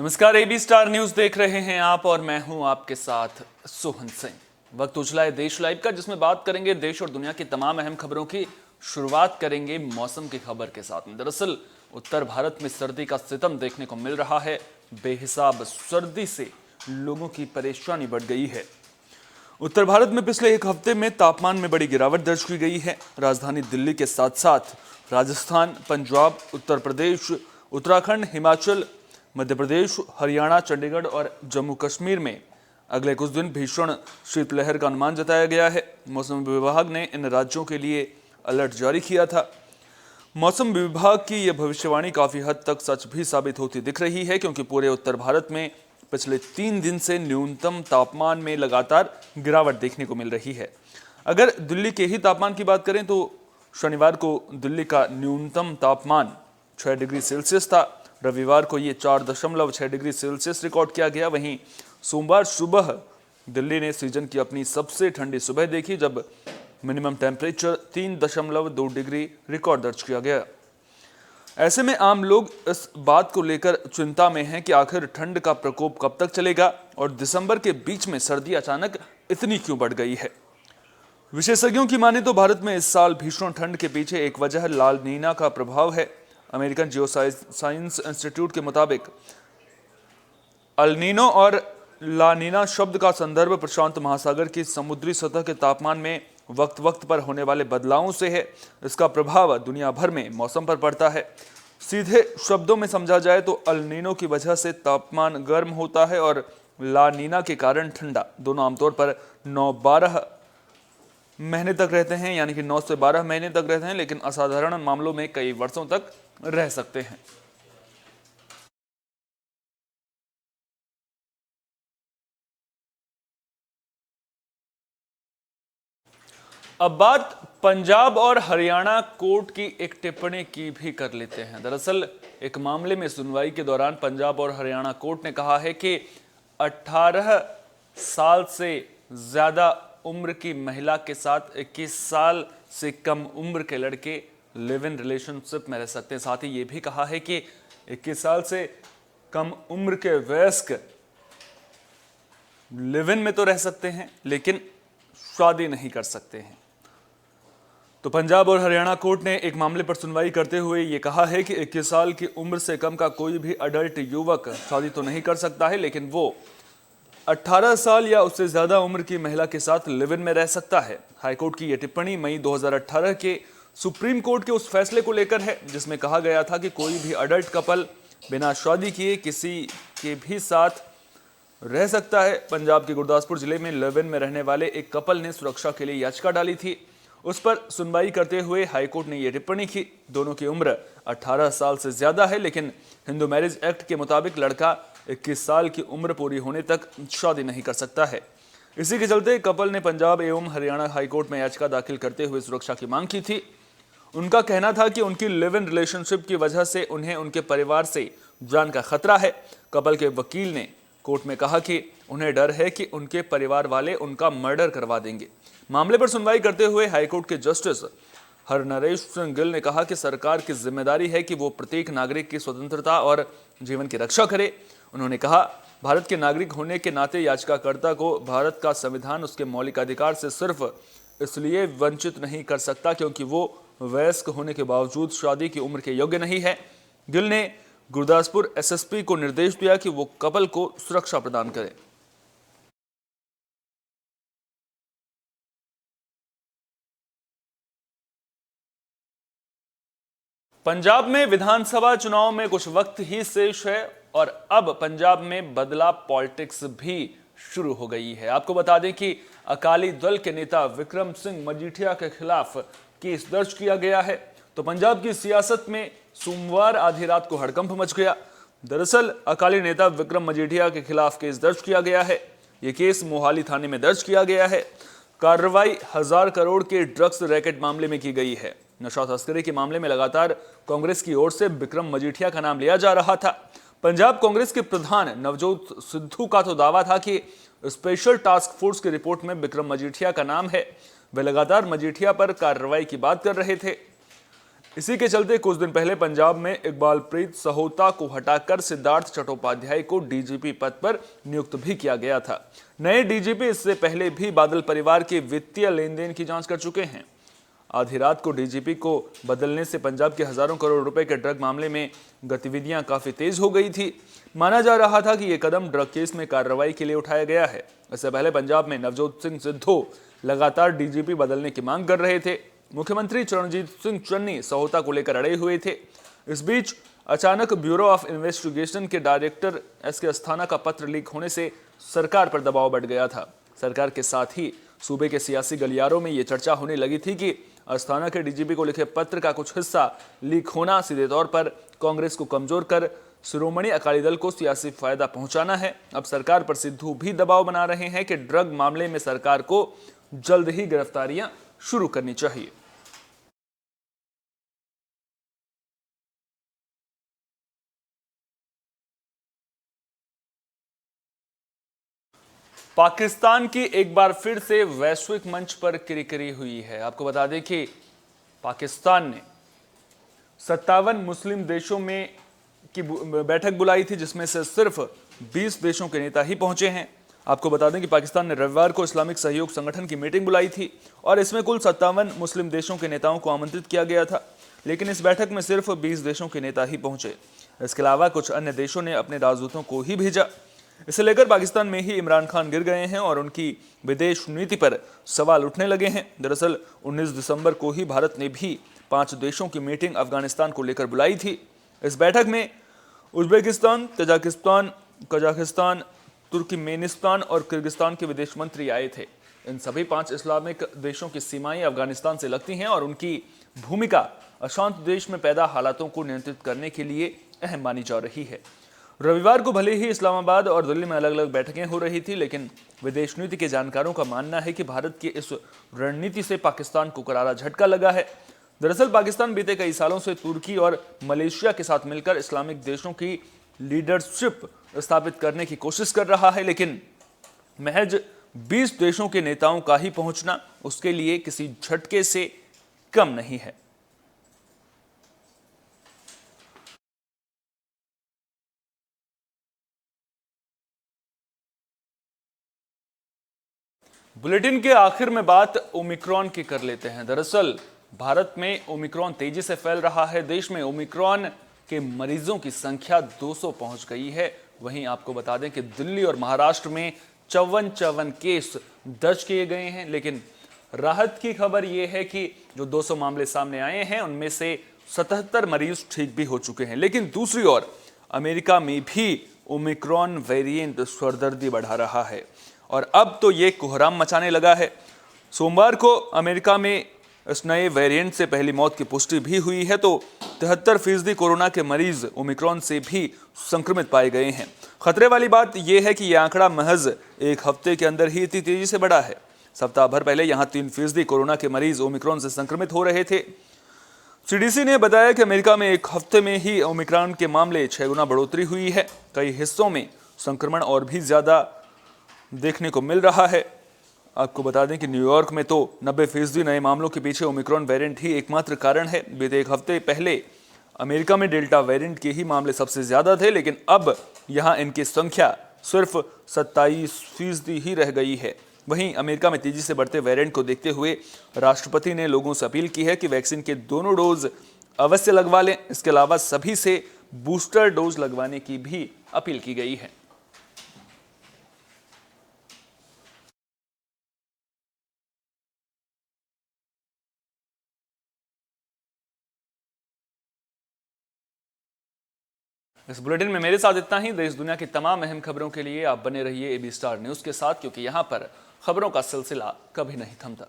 नमस्कार, AB star news देख रहे हैं आप और मैं हूं आपके साथ सोहन सिंह। वक्त उछला है देश लाइव का, जिसमें बात करेंगे देश और दुनिया की तमाम अहम खबरों की। शुरुआत करेंगे मौसम की खबर के साथ में। दरअसल उत्तर भारत में सर्दी का सितम देखने को मिल रहा है। बेहिसाब सर्दी से लोगों की परेशानी बढ़ गई है। उत्तर भारत में पिछले एक हफ्ते में तापमान में बड़ी गिरावट दर्ज की गई है। राजधानी दिल्ली के साथ साथ राजस्थान, पंजाब, उत्तर प्रदेश, उत्तराखंड, हिमाचल, मध्य प्रदेश, हरियाणा, चंडीगढ़ और जम्मू कश्मीर में अगले कुछ दिन भीषण शीतलहर का अनुमान जताया गया है। मौसम विभाग ने इन राज्यों के लिए अलर्ट जारी किया था। मौसम विभाग की यह भविष्यवाणी काफी हद तक सच भी साबित होती दिख रही है, क्योंकि पूरे उत्तर भारत में पिछले 3 दिन से न्यूनतम तापमान में लगातार गिरावट देखने को मिल रही है। अगर दिल्ली के ही तापमान की बात करें तो शनिवार को दिल्ली का न्यूनतम तापमान 6 डिग्री सेल्सियस था। रविवार को ये 4.6 डिग्री सेल्सियस रिकॉर्ड किया गया। वहीं सोमवार सुबह दिल्ली ने सीजन की अपनी सबसे ठंडी सुबह देखी, जब मिनिमम टेम्परेचर 3.2 डिग्री रिकॉर्ड दर्ज किया गया। ऐसे में आम लोग इस बात को लेकर चिंता में हैं कि आखिर ठंड का प्रकोप कब तक चलेगा और दिसंबर के बीच में सर्दी अचानक इतनी क्यों बढ़ गई है। विशेषज्ञों की माने तो भारत में इस साल भीषण ठंड के पीछे एक वजह लाल नीना का प्रभाव है। अमेरिकन जियोसाइंस इंस्टीट्यूट के मुताबिक अल नीनो और ला नीना शब्द का संदर्भ प्रशांत महासागर की समुद्री सतह के तापमान में वक्त वक्त पर होने वाले बदलावों से है। इसका प्रभाव दुनिया भर में मौसम पर पड़ता है। सीधे शब्दों में समझा जाए तो अल नीनो की वजह से तापमान गर्म होता है और ला नीना के कारण ठंडा। दोनों आमतौर पर 9-12 महीने तक रहते हैं, यानी कि 9 से 12 महीने तक रहते हैं, लेकिन असाधारण मामलों में कई वर्षों तक रह सकते हैं। अब बात पंजाब और हरियाणा कोर्ट की एक टिप्पणी की भी कर लेते हैं। दरअसल एक मामले में सुनवाई के दौरान पंजाब और हरियाणा कोर्ट ने कहा है कि 18 साल से ज्यादा उम्र की महिला के साथ 21 साल से कम उम्र के लड़के लिव इन रिलेशनशिप में रह सकते हैं। साथ ही ये भी कहा है कि 21 साल से कम उम्र के वयस्क लिव इन में तो रह सकते हैं, लेकिन शादी नहीं कर सकते हैं। तो पंजाब और हरियाणा कोर्ट ने एक मामले पर सुनवाई करते हुए ये कहा है कि 21 साल की उम्र से कम का कोई भी अडल्ट युवक शादी तो नहीं कर सकता है, लेकिन वो 18 साल या उससे ज्यादा उम्र की महिला के साथ लिव इन में रह सकता है। हाईकोर्ट की यह टिप्पणी मई 2018 के सुप्रीम कोर्ट के उस फैसले को लेकर है, जिसमें कहा गया था कि कोई भी अडल्ट कपल बिना शादी किए किसी के भी साथ रह सकता है। पंजाब के गुरदासपुर जिले में लिव इन में रहने वाले एक कपल ने सुरक्षा के लिए याचिका डाली थी। उस पर सुनवाई करते हुए हाईकोर्ट ने यह टिप्पणी की। दोनों की उम्र 18 साल से ज्यादा है, लेकिन हिंदू मैरिज एक्ट के मुताबिक लड़का 21 साल की उम्र पूरी होने तक शादी नहीं कर सकता है। इसी के चलते कपल ने पंजाब एवं हरियाणा हाईकोर्ट में याचिका दाखिल करते हुए सुरक्षा की मांग की थी। उनका कहना था कि उनकी लिव इन रिलेशनशिप की वजह से उन्हें उनके परिवार से जान का खतरा है। कपल के वकील ने कोर्ट में कहा कि उन्हें डर है कि उनके परिवार वाले उनका मर्डर करवा देंगे। मामले पर सुनवाई करते हुए हाईकोर्ट के जस्टिस हरनरेश सिंह गिल ने कहा कि सरकार की जिम्मेदारी है कि वो प्रत्येक नागरिक की स्वतंत्रता और जीवन की रक्षा करे। उन्होंने कहा, भारत के नागरिक होने के नाते याचिकाकर्ता को भारत का संविधान उसके मौलिक अधिकार से सिर्फ इसलिए वंचित नहीं कर सकता क्योंकि वो वयस्क होने के बावजूद शादी की उम्र के योग्य नहीं है। गिल ने गुरदासपुर एसएसपी को निर्देश दिया कि वो कपल को सुरक्षा प्रदान करें। पंजाब में विधानसभा चुनाव में कुछ वक्त ही शेष है और अब पंजाब में बदलाव पॉलिटिक्स भी शुरू हो गई है। आपको बता दें कि अकाली दल के नेता विक्रम सिंह मजीठिया के खिलाफ केस दर्ज किया गया है। तो पंजाब की सियासत में सोमवार आधी रात को हड़कंप मच गया। दरअसल अकाली नेता विक्रम मजीठिया के खिलाफ केस दर्ज किया गया है। यह केस मोहाली थाने में दर्ज किया गया है। कार्रवाई 1000 करोड़ के ड्रग्स रैकेट मामले में की गई है। नशा तस्करी के मामले में लगातार कांग्रेस की ओर से विक्रम मजीठिया का नाम लिया जा रहा था। पंजाब कांग्रेस के प्रधान नवजोत सिद्धू का तो दावा था कि स्पेशल टास्क फोर्स की रिपोर्ट में विक्रम मजीठिया का नाम है। वे लगातार मजीठिया पर कार्रवाई की बात कर रहे थे। इसी के चलते कुछ दिन पहले पंजाब में इकबालप्रीत सहोता को हटाकर सिद्धार्थ चट्टोपाध्याय को डीजीपी पद पर नियुक्त भी किया गया था। नए डीजीपी इससे पहले भी बादल परिवार के वित्तीय लेन देन की जांच कर चुके हैं। आधी रात को डीजीपी को बदलने से पंजाब के हजारों करोड़ रुपए के ड्रग मामले में गतिविधियां काफी तेज हो गई थी। माना जा रहा था कि यह कदम ड्रग केस में कार्रवाई के लिए उठाया गया है। इससे पहले पंजाब में नवजोत सिंह सिद्धू लगातार डीजीपी बदलने की मांग कर रहे थे। मुख्यमंत्री चरणजीत सिंह चन्नी सहोता को लेकर अड़े हुए थे। इस बीच अचानक ब्यूरो ऑफ इन्वेस्टिगेशन के डायरेक्टर एसके अस्थाना का पत्र लीक होने से सरकार पर दबाव बढ़ गया था। सरकार के साथ ही सूबे के सियासी गलियारों में यह चर्चा होने लगी थी कि अस्थाना के डीजीपी को लिखे पत्र का कुछ हिस्सा लीक होना सीधे तौर पर कांग्रेस को कमजोर कर शिरोमणि अकाली दल को सियासी फायदा पहुंचाना है। अब सरकार पर सिद्धू भी दबाव बना रहे हैं कि ड्रग मामले में सरकार को जल्द ही गिरफ्तारियां शुरू करनी चाहिए। पाकिस्तान की एक बार फिर से वैश्विक मंच पर किरकिरी हुई है। आपको बता दें कि पाकिस्तान ने 57 मुस्लिम देशों में की बैठक बुलाई थी, जिसमें से सिर्फ 20 देशों के नेता ही पहुंचे हैं। आपको बता दें कि पाकिस्तान ने रविवार को इस्लामिक सहयोग संगठन की मीटिंग बुलाई थी और इसमें कुल 57 मुस्लिम देशों के नेताओं को आमंत्रित किया गया था, लेकिन इस बैठक में सिर्फ 20 देशों के नेता ही पहुंचे। इसके अलावा कुछ अन्य देशों ने अपने राजदूतों को ही भेजा। इसे लेकर पाकिस्तान में ही इमरान खान गिर गए हैं और उनकी विदेश नीति पर सवाल उठने लगे हैं। दरअसल 19 दिसंबर को ही भारत ने भी 5 देशों की मीटिंग अफगानिस्तान को लेकर बुलाई थी। इस बैठक में उज्बेकिस्तान, कजाकिस्तान, तुर्कमेनिस्तान और किर्गिस्तान के विदेश मंत्री आए थे। इन सभी 5 इस्लामिक देशों की सीमाएं अफगानिस्तान से लगती हैं और उनकी भूमिका अशांत देश में पैदा हालातों को नियंत्रित करने के लिए अहम मानी जा रही है। रविवार को भले ही इस्लामाबाद और दिल्ली में अलग अलग बैठकें हो रही थी, लेकिन विदेश नीति के जानकारों का मानना है कि भारत की इस रणनीति से पाकिस्तान को करारा झटका लगा है। दरअसल पाकिस्तान बीते कई सालों से तुर्की और मलेशिया के साथ मिलकर इस्लामिक देशों की लीडरशिप स्थापित करने की कोशिश कर रहा है, लेकिन महज 20 देशों के नेताओं का ही पहुंचना उसके लिए किसी झटके से कम नहीं है। बुलेटिन के आखिर में बात ओमिक्रॉन की कर लेते हैं। दरअसल भारत में ओमिक्रॉन तेजी से फैल रहा है। देश में ओमिक्रॉन के मरीजों की संख्या 200 पहुंच गई है। वहीं आपको बता दें कि दिल्ली और महाराष्ट्र में 54 केस दर्ज किए गए हैं, लेकिन राहत की खबर यह है कि जो 200 मामले सामने आए हैं उनमें से 77 मरीज ठीक भी हो चुके हैं। लेकिन दूसरी ओर अमेरिका में भी ओमिक्रॉन वेरिएंट सरदर्दी बढ़ा रहा है और अब तो ये कोहराम मचाने लगा है। सोमवार को अमेरिका में इस नए वेरिएंट से पहली मौत की पुष्टि भी हुई है, तो 73% कोरोना के मरीज ओमिक्रॉन से भी संक्रमित पाए गए हैं। खतरे वाली बात यह है कि यह आंकड़ा महज एक हफ्ते के अंदर ही इतनी तेजी से बढ़ा है। सप्ताह भर पहले यहां 3% कोरोना के मरीज ओमिक्रॉन से संक्रमित हो रहे थे। सीडीसी ने बताया कि अमेरिका में एक हफ्ते में ही ओमिक्रॉन के मामले 6 गुना बढ़ोतरी हुई है। कई हिस्सों में संक्रमण और भी ज्यादा देखने को मिल रहा है। आपको बता दें कि न्यूयॉर्क में तो 90% नए मामलों के पीछे ओमिक्रॉन वेरिएंट ही एकमात्र कारण है। बीते एक हफ्ते पहले अमेरिका में डेल्टा वेरिएंट के ही मामले सबसे ज्यादा थे, लेकिन अब यहां इनकी संख्या सिर्फ 27% ही रह गई है। वहीं अमेरिका में तेजी से बढ़ते वेरिएंट को देखते हुए राष्ट्रपति ने लोगों से अपील की है कि वैक्सीन के दोनों डोज अवश्य लगवा लें। इसके अलावा सभी से बूस्टर डोज लगवाने की भी अपील की गई है। इस बुलेटिन में मेरे साथ इतना ही। देश दुनिया की तमाम अहम खबरों के लिए आप बने रहिए AB स्टार न्यूज के साथ, क्योंकि यहां पर खबरों का सिलसिला कभी नहीं थमता।